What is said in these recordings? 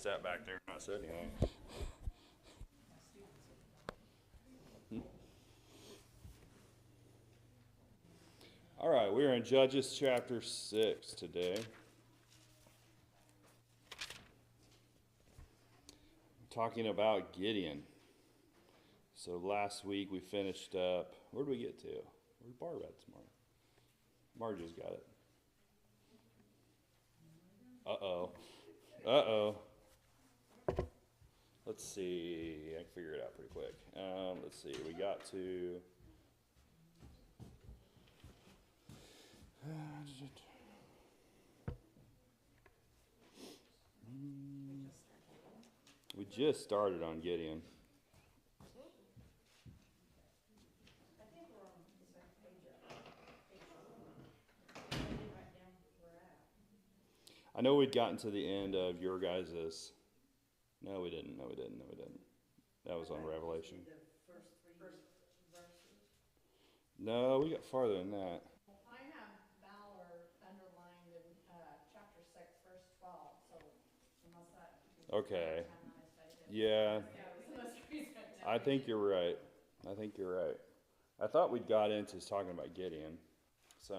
just sat back there and not said anything. All right, we're in Judges chapter 6 today. Talking about Gideon. So last week we finished up, where did we get to? Where's Barb at this morning? Margie's got it. Uh-oh. Let's see, I can figure it out pretty quick. Let's see, we got to... We just started on Gideon. I know we'd gotten to the end of your guys's. No, we didn't. That was on Revelation. No, we got farther than that. I have Valor underlined in chapter 6, verse 12, so unless that... Okay. Yeah. I think you're right. I thought we'd got into talking about Gideon. So. I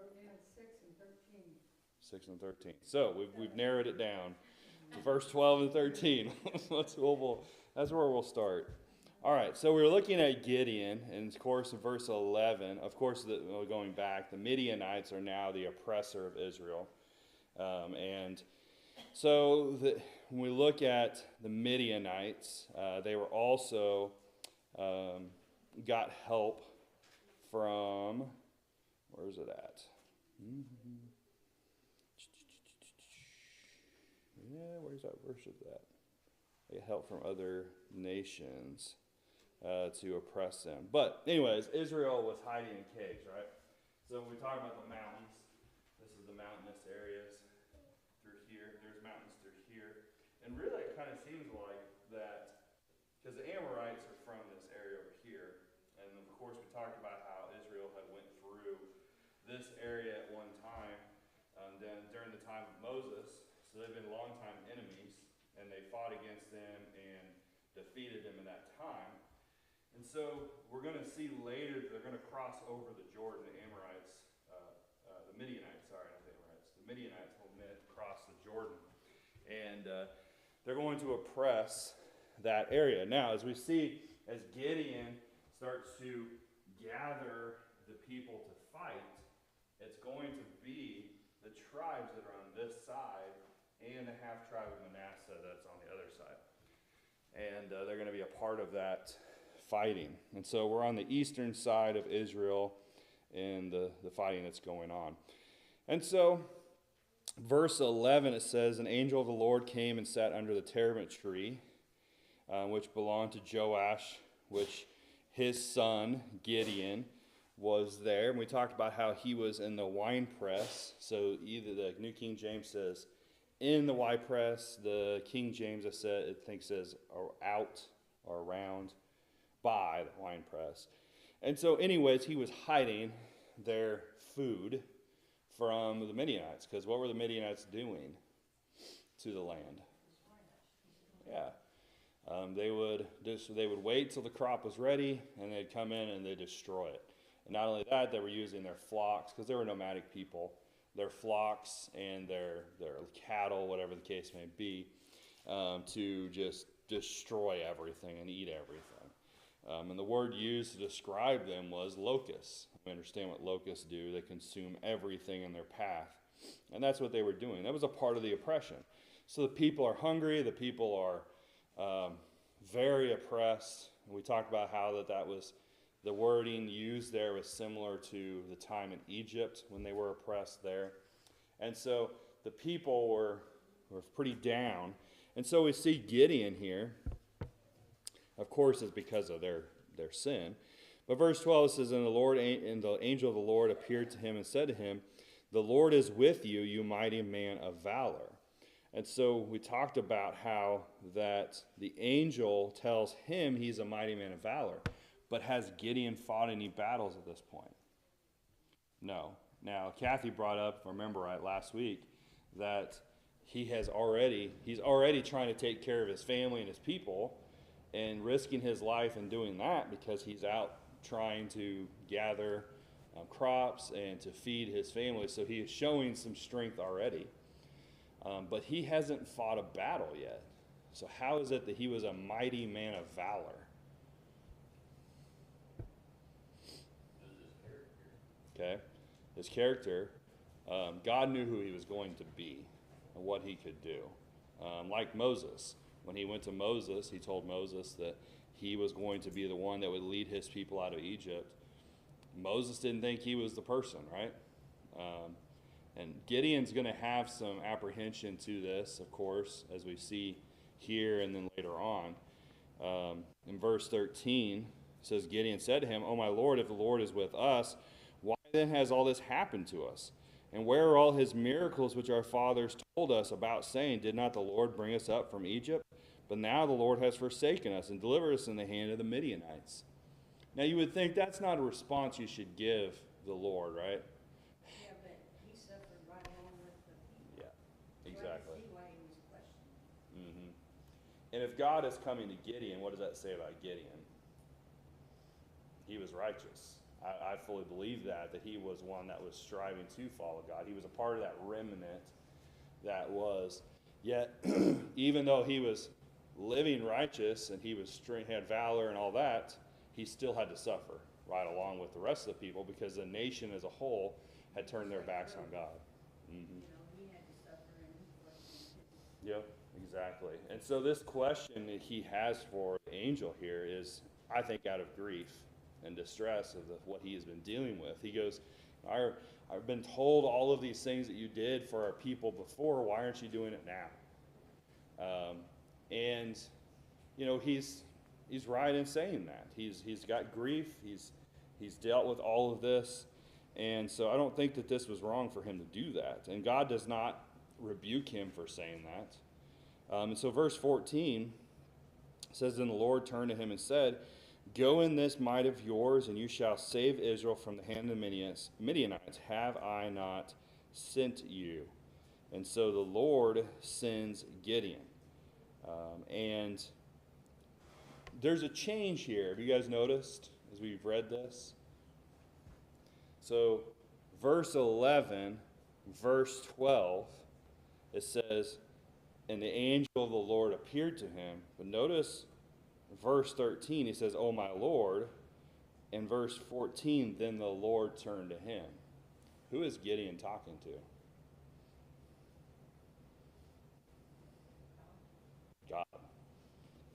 wrote down 6 and 13. 6 and 13. So we've narrowed it down to verse 12 and 13. That's where we'll start. All right, so we're looking at Gideon, and of course in verse 11, of course, going back, the Midianites are now the oppressor of Israel. And so when we look at the Midianites, they were also got help from, where is it at? Yeah, where's that verse of that? They get help from other nations to oppress them. But anyways, Israel was hiding in caves, right? So when we talk about the mountains, this is the mountainous areas through here. There's mountains through here. And really it kind of seems like that, because the Amorites are from this area over here. And of course we talked about how Israel had went through this area at one time, then during the time of Moses. So they've been longtime enemies, and they fought against them and defeated them in that time. And so we're going to see later that they're going to cross over the Jordan, the Amorites, the Midianites, sorry, not the Amorites. The Midianites will cross the Jordan, and they're going to oppress that area. Now, as we see, as Gideon starts to gather the people to fight, it's going to be the tribes that are on this side and the half-tribe of Manasseh that's on the other side. And they're going to be a part of that fighting. And so we're on the eastern side of Israel in the fighting that's going on. And so, verse 11, it says, an angel of the Lord came and sat under the terebinth tree, which belonged to Joash, which his son, Gideon, was there. And we talked about how he was in the winepress. So either the New King James says in the winepress, the King James I think says out or around by the winepress. And so anyways, he was hiding their food from the Midianites, because what were the Midianites doing to the land? Yeah. They would wait till the crop was ready, and they'd come in and they'd destroy it. And not only that, they were using their flocks, because they were nomadic people, their flocks and their cattle, whatever the case may be, to just destroy everything and eat everything. And the word used to describe them was locusts. We understand what locusts do. They consume everything in their path. And that's what they were doing. That was a part of the oppression. So the people are hungry. The people are very oppressed. And we talked about how that was, the wording used there was similar to the time in Egypt when they were oppressed there. And so the people were pretty down. And so we see Gideon here. Of course, it's because of their sin. But verse 12 says, and the angel of the Lord appeared to him and said to him, the Lord is with you, you mighty man of valor. And so we talked about how that the angel tells him he's a mighty man of valor. But has Gideon fought any battles at this point? No. Now, Kathy brought up, if I remember right, last week, that he's already trying to take care of his family and his people and risking his life in doing that because he's out trying to gather crops and to feed his family. So he is showing some strength already. But he hasn't fought a battle yet. So how is it that he was a mighty man of valor? Okay, his character, God knew who he was going to be and what he could do. Like Moses, when he went to Moses, he told Moses that he was going to be the one that would lead his people out of Egypt. Moses didn't think he was the person, right? And Gideon's going to have some apprehension to this, of course, as we see here and then later on. In verse 13, it says, Gideon said to him, "O my Lord, if the Lord is with us, why then has all this happened to us? And where are all his miracles which our fathers told us about, saying, did not the Lord bring us up from Egypt? But now the Lord has forsaken us and delivered us in the hand of the Midianites." Now you would think that's not a response you should give the Lord, right? Yeah, but he suffered right along with the people. Yeah, exactly. So I can see why he was questioned. Mm-hmm. And if God is coming to Gideon, what does that say about Gideon? He was righteous. I fully believe that he was one that was striving to follow God. He was a part of that remnant that was, yet, even though he was living righteous and he had valor and all that, he still had to suffer right along with the rest of the people because the nation as a whole had turned their backs on God. Mm-hmm. You know, he had to suffer and he questioned too. Yep, exactly. And so this question that he has for the angel here is, I think, out of grief and distress of what he has been dealing with. He goes, I've been told all of these things that you did for our people before. Why aren't you doing it now? And, you know, he's right in saying that. He's got grief. He's dealt with all of this. And so I don't think that this was wrong for him to do that. And God does not rebuke him for saying that. And so verse 14 says, Then the Lord turned to him and said, Go in this might of yours, and you shall save Israel from the hand of the Midianites. Have I not sent you? And so the Lord sends Gideon. And there's a change here. Have you guys noticed as we've read this? So verse 11, verse 12, it says, And the angel of the Lord appeared to him. But notice verse 13, he says, "Oh my Lord." And verse 14, then the Lord turned to him. Who is Gideon talking to? God.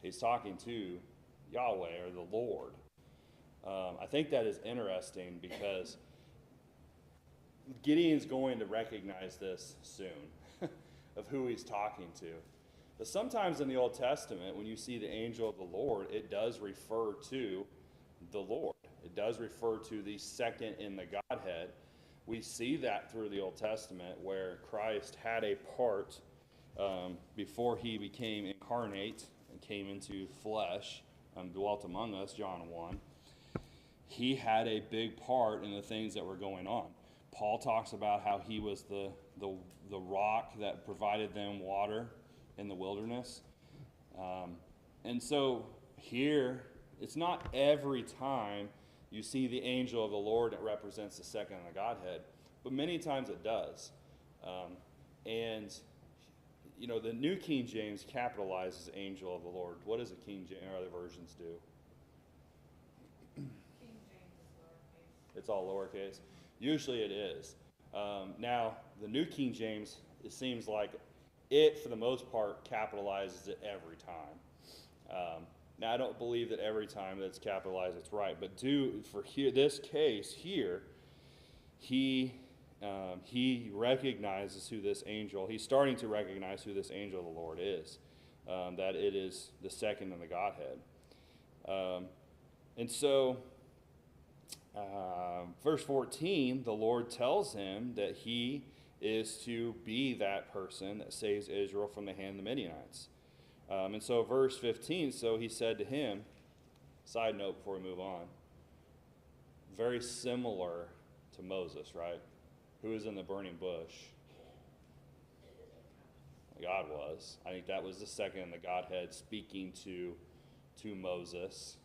He's talking to Yahweh or the Lord. I think that is interesting because Gideon's going to recognize this soon of who he's talking to. But sometimes in the Old Testament, when you see the angel of the Lord, it does refer to the Lord. It does refer to the second in the Godhead. We see that through the Old Testament where Christ had a part before he became incarnate and came into flesh, dwelt among us, John 1. He had a big part in the things that were going on. Paul talks about how he was the rock that provided them water in the wilderness. And so here, it's not every time you see the angel of the Lord that represents the second in the Godhead, but many times it does. And, you know, the New King James capitalizes angel of the Lord. What does the King James or other versions do? King James is lowercase. It's all lowercase. Usually it is. Now, the New King James, it seems like it, for the most part, capitalizes it every time. Now, I don't believe that every time that's capitalized it's right, but for this case here, he recognizes who this angel, he's starting to recognize who this angel of the Lord is, that it is the second in the Godhead. And so, verse 14, the Lord tells him that he is to be that person that saves Israel from the hand of the Midianites. And so verse 15, so he said to him, side note before we move on, very similar to Moses, right? Who is in the burning bush? God was. I think that was the second in the Godhead speaking to Moses.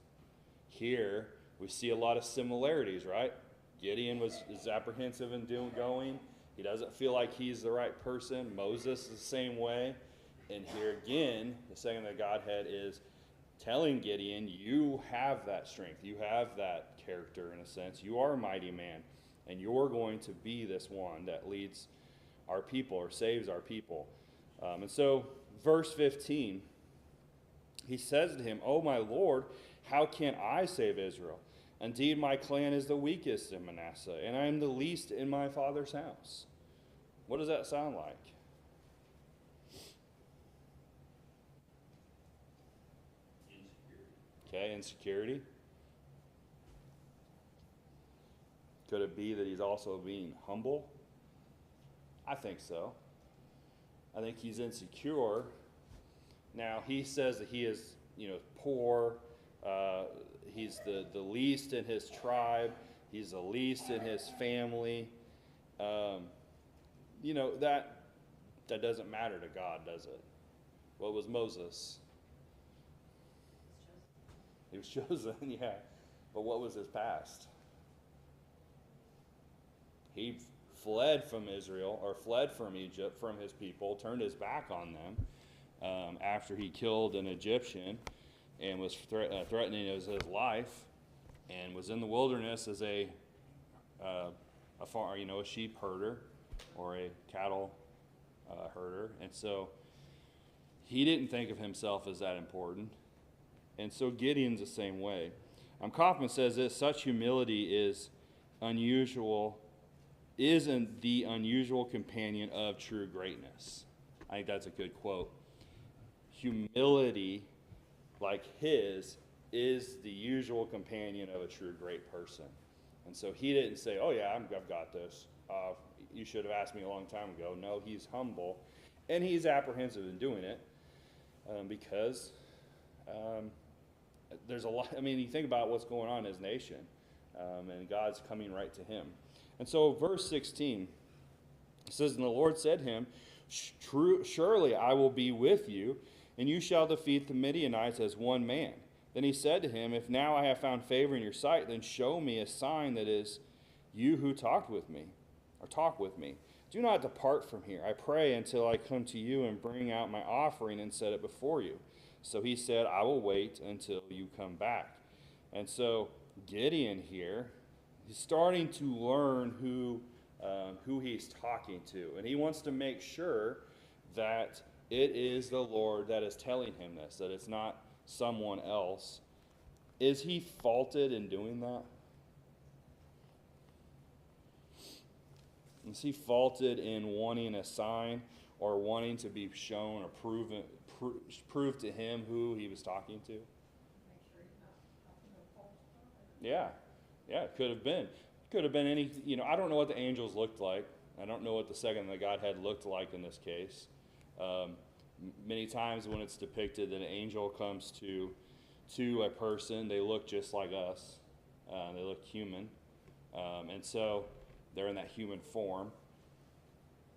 Here, we see a lot of similarities, right? Gideon is apprehensive in going. He doesn't feel like he's the right person. Moses is the same way. And here again, the second in the Godhead is telling Gideon, you have that strength. You have that character in a sense. You are a mighty man. And you're going to be this one that leads our people or saves our people. And so, verse 15, he says to him, "Oh, my Lord, how can I save Israel? Indeed, my clan is the weakest in Manasseh, and I am the least in my father's house." What does that sound like? Okay, insecurity. Could it be that he's also being humble? I think so. I think he's insecure. Now, he says that he is, poor. He's the least in his tribe. He's the least in his family. That doesn't matter to God, does it? What was Moses? He was chosen, yeah. But what was his past? He fled from Israel, or fled from Egypt, from his people, turned his back on them after he killed an Egyptian and was threatening his life, and was in the wilderness as a sheep herder or a cattle herder. And so he didn't think of himself as that important. And so Gideon's the same way. Kaufman says this: such humility is unusual, isn't the unusual companion of true greatness. I think that's a good quote. Humility like his is the usual companion of a true great person. And so he didn't say, "Oh yeah, I've got this. You should have asked me a long time ago." No, he's humble, and he's apprehensive in doing it because there's a lot. I mean, you think about what's going on in his nation, and God's coming right to him. And so verse 16 says, "And the Lord said to him, surely I will be with you, and you shall defeat the Midianites as one man. Then he said to him, if now I have found favor in your sight, then show me a sign that is you who talk with me. Do not depart from here, I pray, until I come to you and bring out my offering and set it before you." So he said, "I will wait until you come back." And so Gideon here, he's starting to learn who he's talking to. And he wants to make sure that it is the Lord that is telling him this, that it's not someone else. Is he faulted in doing that? Is he faulted in wanting a sign or wanting to be shown or prove to him who he was talking to? Make sure he's not talking to a false prophet. Yeah, it could have been. Could have been any, I don't know what the angels looked like. I don't know what the second the Godhead looked like in this case. Many times when it's depicted that an angel comes to a person, they look just like us. They look human. And so they're in that human form.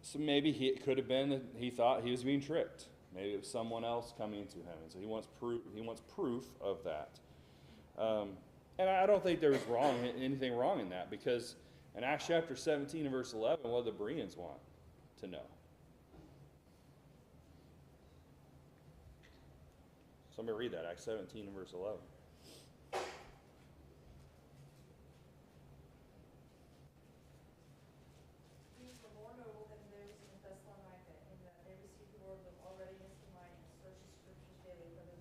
So maybe it could have been that he thought he was being tricked. Maybe it was someone else coming to him. And so he wants proof of that. And I don't think there's anything wrong in that, because in Acts chapter 17 and verse 11, what do the Bereans want to know? Somebody read that, Acts 17 and verse 11. These were more noble than those in Thessalonica, in that they received the word with all readiness of mind and searched the scriptures daily whether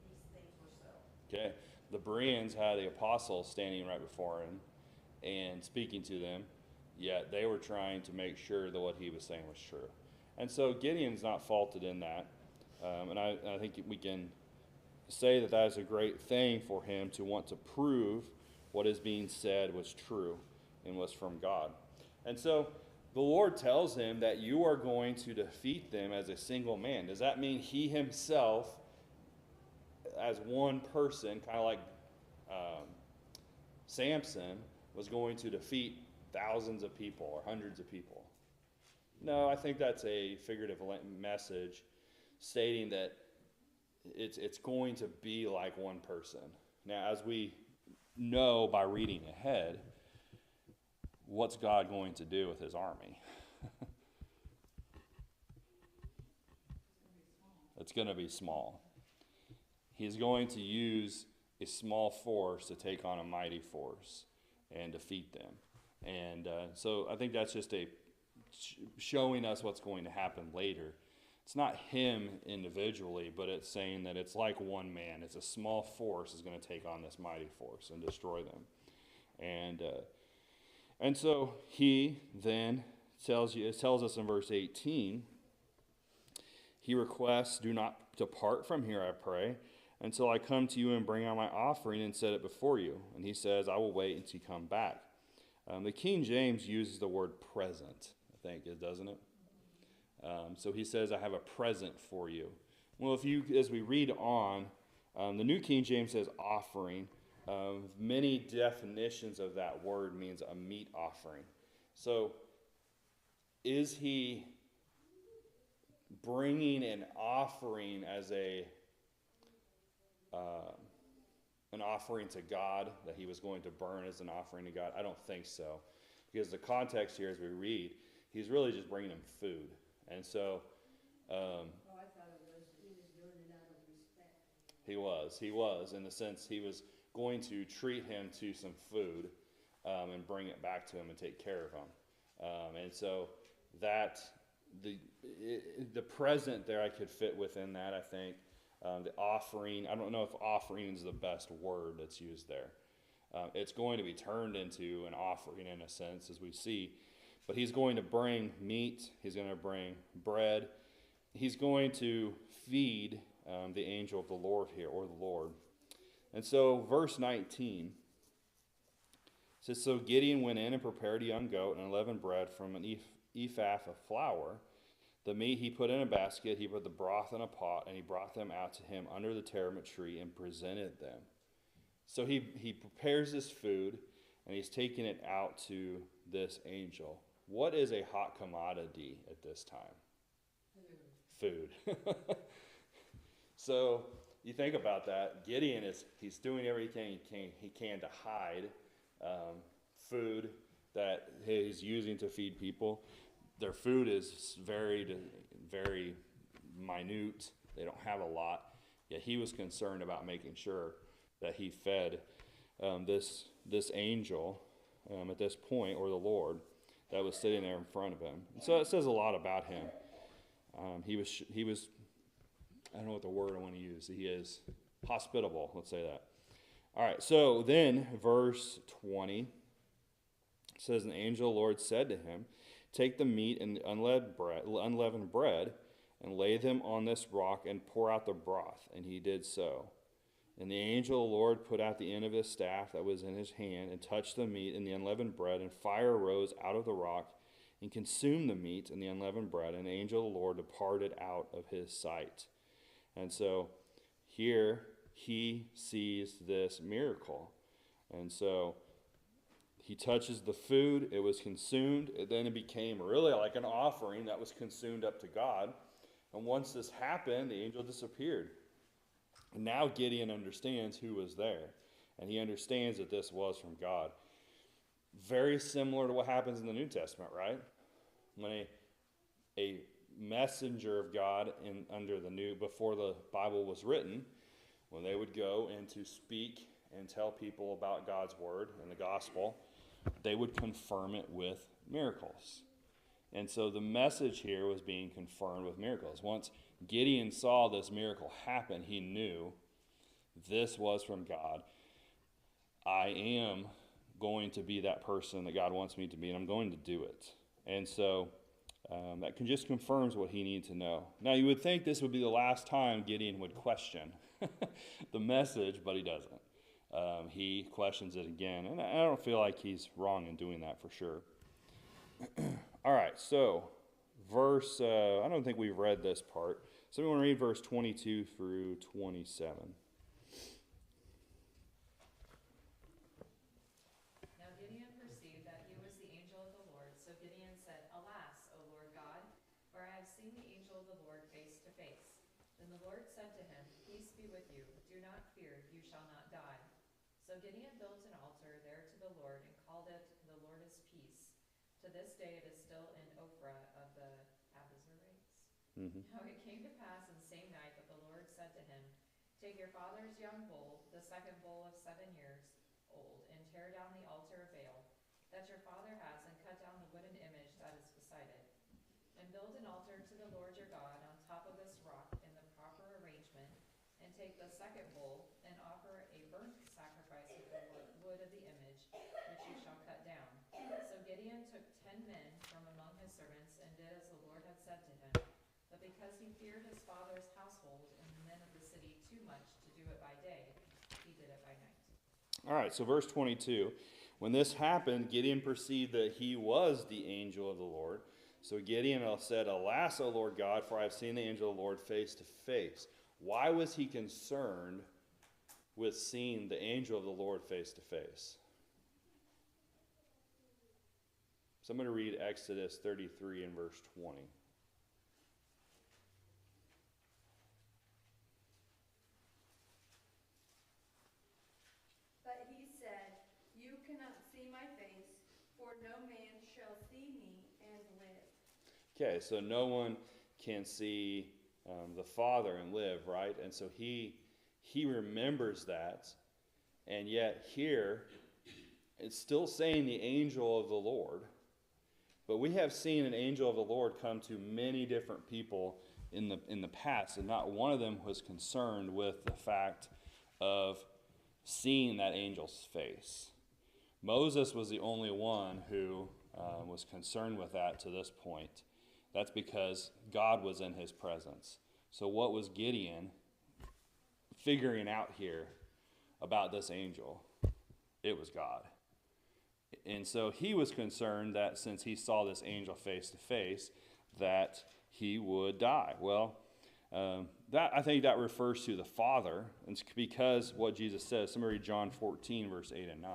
these things were so. Okay, the Bereans had the apostles standing right before him and speaking to them, yet they were trying to make sure that what he was saying was true. And so Gideon's not faulted in that. And I think we can say that is a great thing for him to want to prove what is being said was true and was from God. And so the Lord tells him that you are going to defeat them as a single man. Does that mean he himself, as one person, kind of like Samson, was going to defeat thousands of people or hundreds of people? No, I think that's a figurative message stating that it's going to be like one person. Now, as we know by reading ahead, what's God going to do with his army? It's going to be small. He's going to use a small force to take on a mighty force and defeat them. And so I think that's just showing us what's going to happen later. It's not him individually, but it's saying that it's like one man. It's a small force is going to take on this mighty force and destroy them. And so he then tells us in verse 18, he requests, do not depart from here, I pray, until I come to you and bring out my offering and set it before you. And he says, I will wait until you come back. The King James uses the word present, I think, doesn't it? So he says, I have a present for you. Well, as we read on, the New King James says offering. Many definitions of that word means a meat offering. So is he bringing an offering as an offering to God that he was going to burn as an offering to God? I don't think so, because the context here as we read, he's really just bringing him food. And so I thought he was doing it out of respect. he was in the sense he was going to treat him to some food and bring it back to him and take care of him. And so that the present there I could fit within that, I think. The offering, I don't know if offering is the best word that's used there. It's going to be turned into an offering in a sense, as we see. But he's going to bring meat. He's going to bring bread. He's going to feed the angel of the Lord here, or the Lord. And so verse 19 says, so Gideon went in and prepared a young goat and unleavened bread from an ephah of flour. The meat he put in a basket, he put the broth in a pot, and he brought them out to him under the terebinth tree and presented them. So he prepares this food, and he's taking it out to this angel. What is a hot commodity at this time? Food. So you think about that. Gideon he's doing everything he can to hide food that he's using to feed people. Their food is very minute. They don't have a lot. Yet he was concerned about making sure that he fed this angel at this point, or the Lord, that was sitting there in front of him. And so it says a lot about him. He was, I don't know what the word I want to use. He is hospitable, let's say that. All right, so then verse 20 says, an angel of the Lord said to him, take the meat and unleavened bread and lay them on this rock and pour out the broth. And he did so. And the angel of the Lord put out the end of his staff that was in his hand and touched the meat and the unleavened bread, and fire rose out of the rock and consumed the meat and the unleavened bread, and the angel of the Lord departed out of his sight. And so here he sees this miracle. And so he touches the food, it was consumed, and then it became really like an offering that was consumed up to God. And once this happened, the angel disappeared. And now Gideon understands who was there, and he understands that this was from God. Very similar to what happens in the New Testament, right? When a messenger of God before the Bible was written, when they would go and to speak and tell people about God's word and the gospel, they would confirm it with miracles. And so the message here was being confirmed with miracles. Once Gideon saw this miracle happen, he knew this was from God. I am going to be that person that God wants me to be, and I'm going to do it. And so that just confirms what he needed to know. Now, you would think this would be the last time Gideon would question the message, but he doesn't. He questions it again, and I don't feel like he's wrong in doing that for sure. All right, so I don't think we've read this part. So we want to read verse 22 through 27. Now Gideon perceived that he was the angel of the Lord. So Gideon said, Alas, O Lord God, shall not die. So Gideon built an altar there to the Lord and called it, The Lord is Peace. To this day it is still in Ophrah of the Abiezrites. Mm-hmm. Now it came to pass in the same night that the Lord said to him, Take your father's young bull, the second bull of 7 years old, and tear down the altar of Baal that your father has, and cut down the wooden image that is beside it. And build an altar to the Lord your God on top of this rock in the proper arrangement, and take the second bull, and offer a burnt sacrifice with the wood of the image, which you shall cut down. So Gideon took 10 men from among his servants, and did as the Lord had said to him. But because he feared his father's household and the men of the city too much to do it by day, he did it by night. All right, so verse 22. When this happened, Gideon perceived that he was the angel of the Lord. So Gideon said, Alas, O Lord God, for I have seen the angel of the Lord face to face. Why was he concerned with seeing the angel of the Lord face to face? Somebody read Exodus 33 and verse 20. But he said, You cannot see my face, for no man shall see me and live. Okay, so no one can see the Father and live, right? And so he remembers that, and yet here it's still saying the angel of the Lord. But we have seen an angel of the Lord come to many different people in the past, and not one of them was concerned with the fact of seeing that angel's face. Moses was the only one who was concerned with that to this point. That's because God was in his presence. So what was Gideon figuring out here about this angel? It was God. And so he was concerned that since he saw this angel face to face, that he would die. Well, I think that refers to the Father. It's because what Jesus says. Somebody read John 14, verse 8 and 9.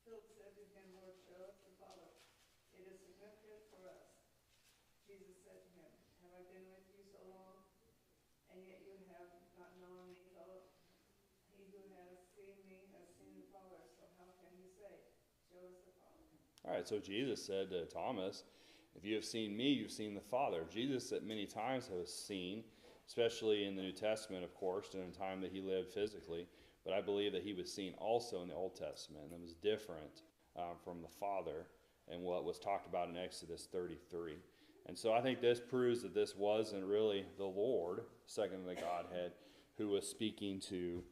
Philip said to him, Lord, show us the Father. It is significant for us. Jesus said to him, Have I been with you so long, and yet you have not known me, Philip? He who has seen me has seen the Father, so how can you say, Show us the Father? All right, so Jesus said to Thomas, if you have seen me, you've seen the Father. Jesus at many times has seen, especially in the New Testament, of course, in the time that he lived physically, but I believe that he was seen also in the Old Testament. It was different from the Father and what was talked about in Exodus 33. And so I think this proves that this wasn't really the Lord, second in the Godhead, who was speaking to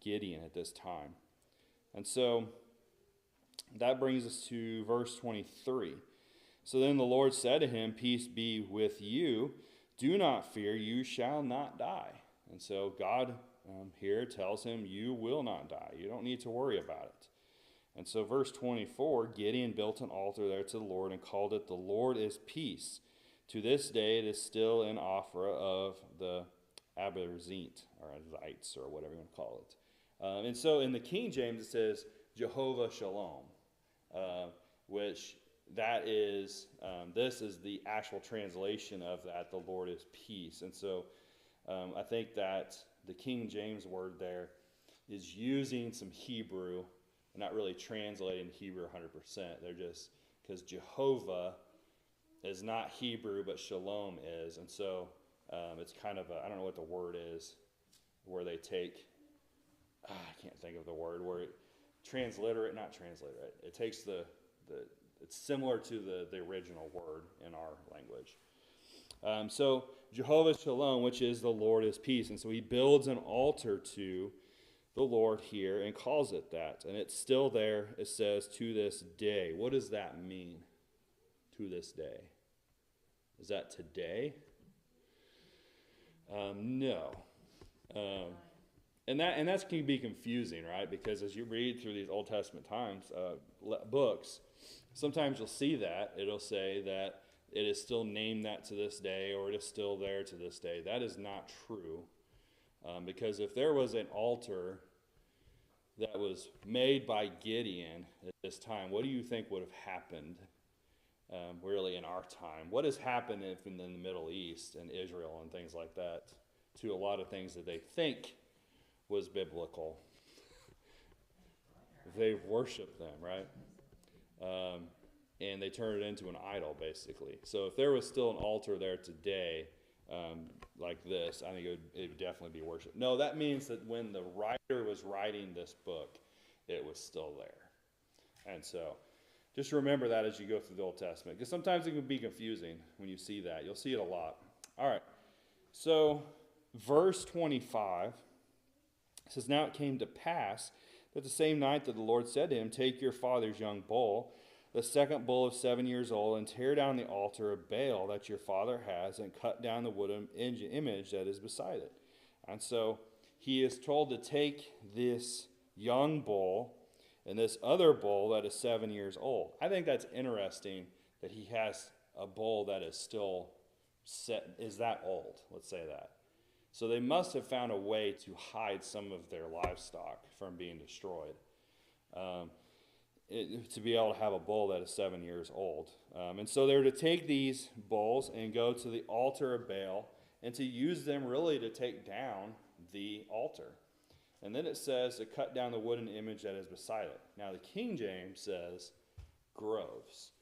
Gideon at this time. And so that brings us to verse 23. So then the Lord said to him, Peace be with you. Do not fear, you shall not die. And so God here tells him, you will not die. You don't need to worry about it. And so verse 24, Gideon built an altar there to the Lord and called it, The Lord is Peace. To this day it is still in Ophrah of the Abiezrites, or Zites, or whatever you want to call it. And so in the King James it says, Jehovah Shalom, which that is, this is the actual translation of that, the Lord is peace. And so I think that the King James word there is using some Hebrew, not really translating Hebrew 100%. They're just, because Jehovah is not Hebrew, but Shalom is. And so it's kind of I don't know what the word is, where they take, I can't think of the word, where it transliterate, not transliterate. It takes it's similar to the original word in our language. So Jehovah Shalom, which is the Lord is peace. And so he builds an altar to the Lord here and calls it that. And it's still there. It says to this day. What does that mean? To this day. Is that today? No. And that can be confusing, right? Because as you read through these Old Testament books, sometimes you'll see that. It'll say that it is still named that to this day, or it is still there to this day. That is not true. Because if there was an altar that was made by Gideon at this time, what do you think would have happened really in our time? What has happened in the Middle East and Israel and things like that to a lot of things that they think was biblical? They worship them, right? And they turn it into an idol, basically. So if there was still an altar there today, like this, I think it would definitely be worship. No, that means that when the writer was writing this book, it was still there. And so just remember that as you go through the Old Testament, because sometimes it can be confusing when you see that. You'll see it a lot. All right. So verse 25 says, "Now it came to pass that the same night that the Lord said to him, 'Take your father's young bull, the second bull of 7 years old, and tear down the altar of Baal that your father has, and cut down the wooden image that is beside it.'" And so he is told to take this young bull and this other bull that is 7 years old. I think that's interesting that he has a bull that is still is that old. Let's say that. So they must have found a way to hide some of their livestock from being destroyed. To be able to have a bull that is 7 years old. And so they're to take these bulls and go to the altar of Baal and to use them really to take down the altar. And then it says to cut down the wooden image that is beside it. Now the King James says groves.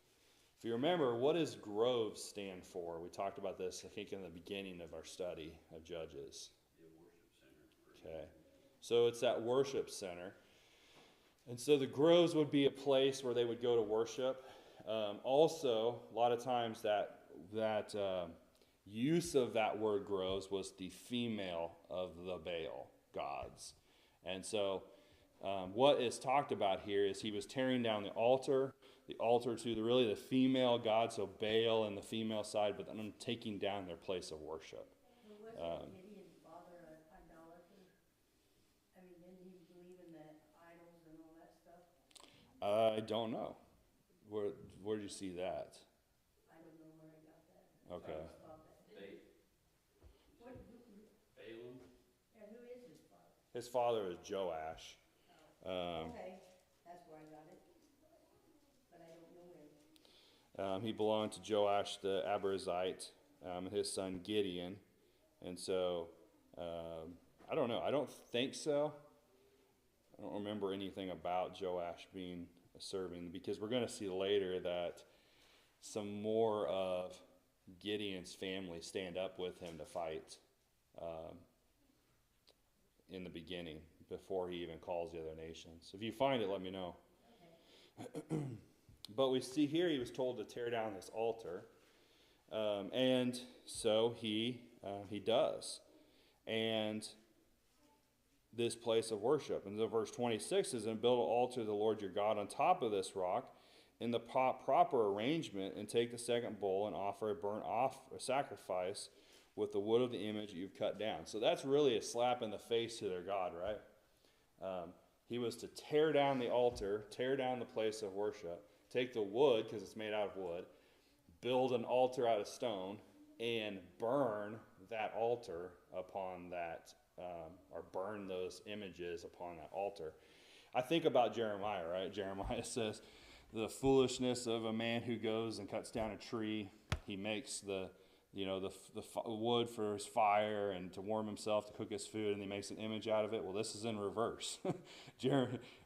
If you remember, what does groves stand for? We talked about this, I think, in the beginning of our study of Judges. The worship center. Okay. So it's that worship center. And so the groves would be a place where they would go to worship. Also, a lot of times that use of that word groves was the female of the Baal gods. And so what is talked about here is he was tearing down the altar to the female god, so Baal and the female side, but then taking down their place of worship. Wasn't Gideon's father an idolater? I mean, didn't he believe in the idols and all that stuff? I don't know. Where did you see that? I don't know where I got that. Okay. I just thought that. What, Balaam. yeah, who is his father? His father is Joash. Okay, that's where I got it. But I don't know where. He belonged to Joash the Abiezrite, his son Gideon. And so, I don't know. I don't think so. I don't remember anything about Joash being serving, because we're going to see later that some more of Gideon's family stand up with him to fight in the beginning, before he even calls the other nations. If you find it, let me know. Okay. But we see here he was told to tear down this altar, and so he does. And this place of worship. And so verse 26 says, "And build an altar to the Lord your God on top of this rock in the proper arrangement, and take the second bull and offer a sacrifice with the wood of the image that you've cut down." So that's really a slap in the face to their God, right? He was to tear down the altar, tear down the place of worship, take the wood, because it's made out of wood, build an altar out of stone, and burn that altar upon that, or burn those images upon that altar. I think about Jeremiah, right? Jeremiah says, "The foolishness of a man who goes and cuts down a tree, he makes the wood for his fire and to warm himself, to cook his food, and he makes an image out of it." Well, this is in reverse.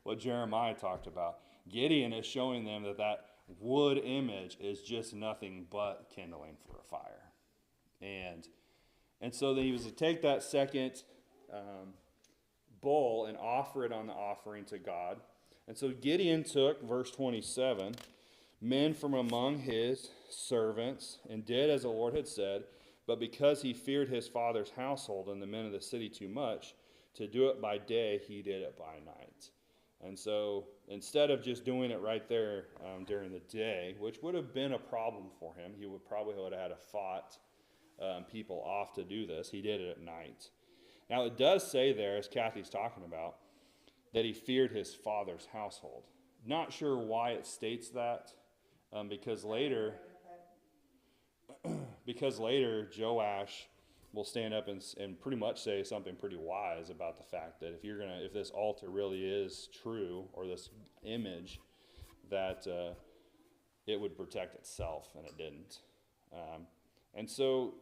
What Jeremiah talked about. Gideon is showing them that wood image is just nothing but kindling for a fire. And so then he was to take that second bull and offer it on the offering to God. And so Gideon took, verse 27, men from among his servants, and did as the Lord had said, but because he feared his father's household and the men of the city too much to do it by day, he did it by night. And so instead of just doing it right there during the day, which would have been a problem for him, he would have had to fought people off to do this, he did it at night. Now it does say there, as Kathy's talking about, that he feared his father's household. Not sure why it states that, because later Joash will stand up and pretty much say something pretty wise about the fact that if this altar really is true, or this image, that it would protect itself, and it didn't. And so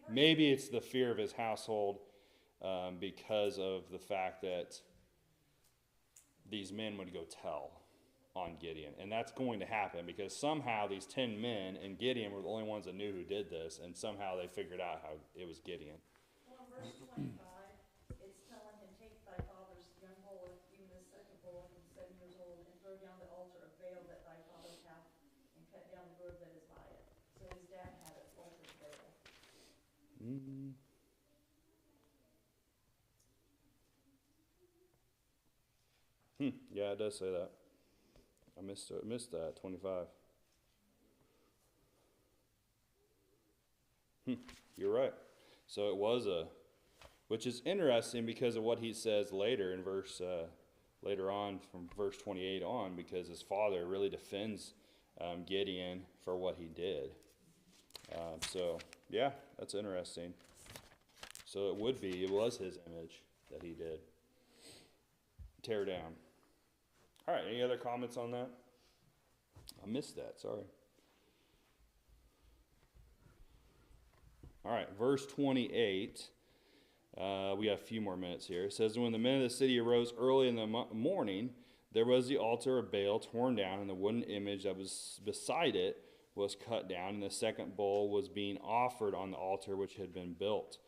maybe it's the fear of his household, because of the fact that these men would go tell on Gideon. And that's going to happen because somehow these 10 men and Gideon were the only ones that knew who did this, and somehow they figured out how it was Gideon. Well, in verse 25, it's telling him, take thy father's young bull, even the second bull, from 7 years old, and throw down the altar of Baal that thy father hath, and cut down the grove that is by it. So his dad had it altar of Baal. Yeah, it does say that. I missed that, 25. You're right. So it was which is interesting because of what he says later in later on from verse 28 on, because his father really defends Gideon for what he did. So yeah, that's interesting. So it was his image that he did tear down. All right, any other comments on that? I missed that, sorry. All right, verse 28. We have a few more minutes here. It says, when the men of the city arose early in the morning, there was the altar of Baal torn down, and the wooden image that was beside it was cut down, and the second bull was being offered on the altar which had been built.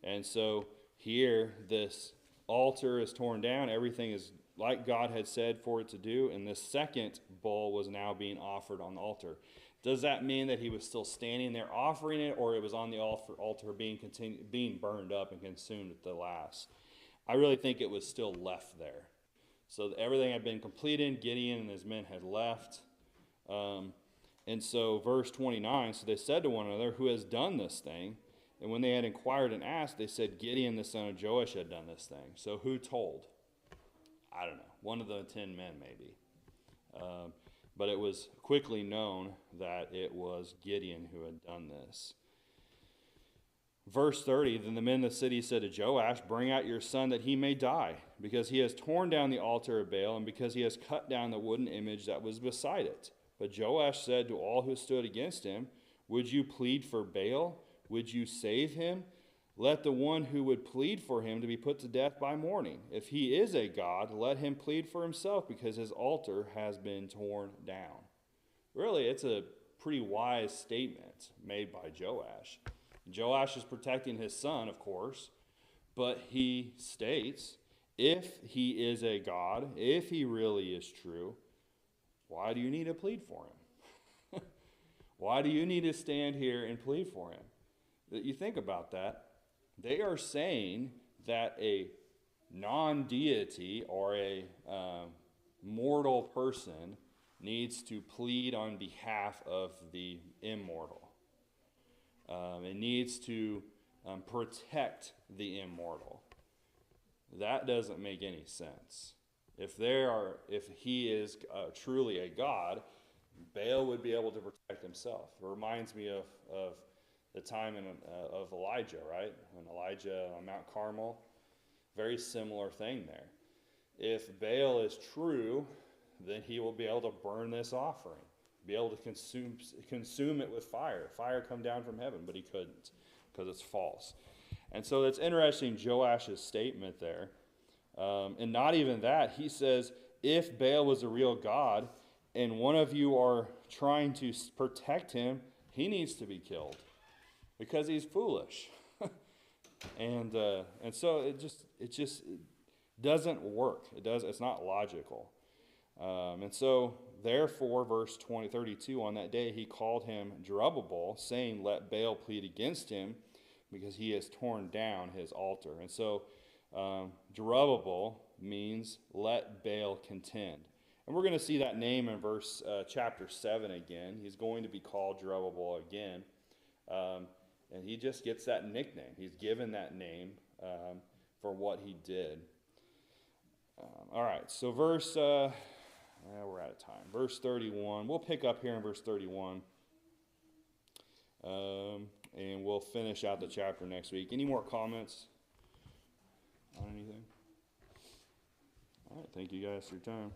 And so here, this altar is torn down. Everything is like God had said for it to do, and this second bull was now being offered on the altar. Does that mean that he was still standing there offering it, or it was on the altar being burned up and consumed at the last? I really think it was still left there. So everything had been completed. Gideon and his men had left. And so verse 29, so they said to one another, who has done this thing? And when they had inquired and asked, they said, Gideon the son of Joash had done this thing. So who told? I don't know. One of the 10 men maybe. But it was quickly known that it was Gideon who had done this. Verse 30, then the men of the city said to Joash, bring out your son that he may die, because he has torn down the altar of Baal, and because he has cut down the wooden image that was beside it. But Joash said to all who stood against him, would you plead for Baal? Would you save him? Let the one who would plead for him to be put to death by morning. If he is a god, let him plead for himself, because his altar has been torn down. Really, it's a pretty wise statement made by Joash. Joash is protecting his son, of course, but he states, if he is a god, if he really is true, why do you need to plead for him? Why do you need to stand here and plead for him? You think about that. They are saying that a non-deity or a mortal person needs to plead on behalf of the immortal. It needs to protect the immortal. That doesn't make any sense. If he is truly a god, Baal would be able to protect himself. It reminds me of the time of Elijah, right? When Elijah on Mount Carmel, very similar thing there. If Baal is true, then he will be able to burn this offering, be able to consume it with fire. Fire come down from heaven, but he couldn't because it's false. And so it's interesting, Joash's statement there. And not even that, he says, if Baal was a real god and one of you are trying to protect him, he needs to be killed because he's foolish. and so it just doesn't work. It's not logical. And so therefore, verse 32, on that day he called him Jerubbaal, saying, let Baal plead against him, because he has torn down his altar. And so Jerubbaal means let Baal contend. And we're going to see that name in chapter 7 again. He's going to be called Jerubbaal again. And he just gets that nickname. He's given that name for what he did. All right, so we're out of time. Verse 31. We'll pick up here in verse 31. and we'll finish out the chapter next week. Any more comments on anything? All right, thank you guys for your time.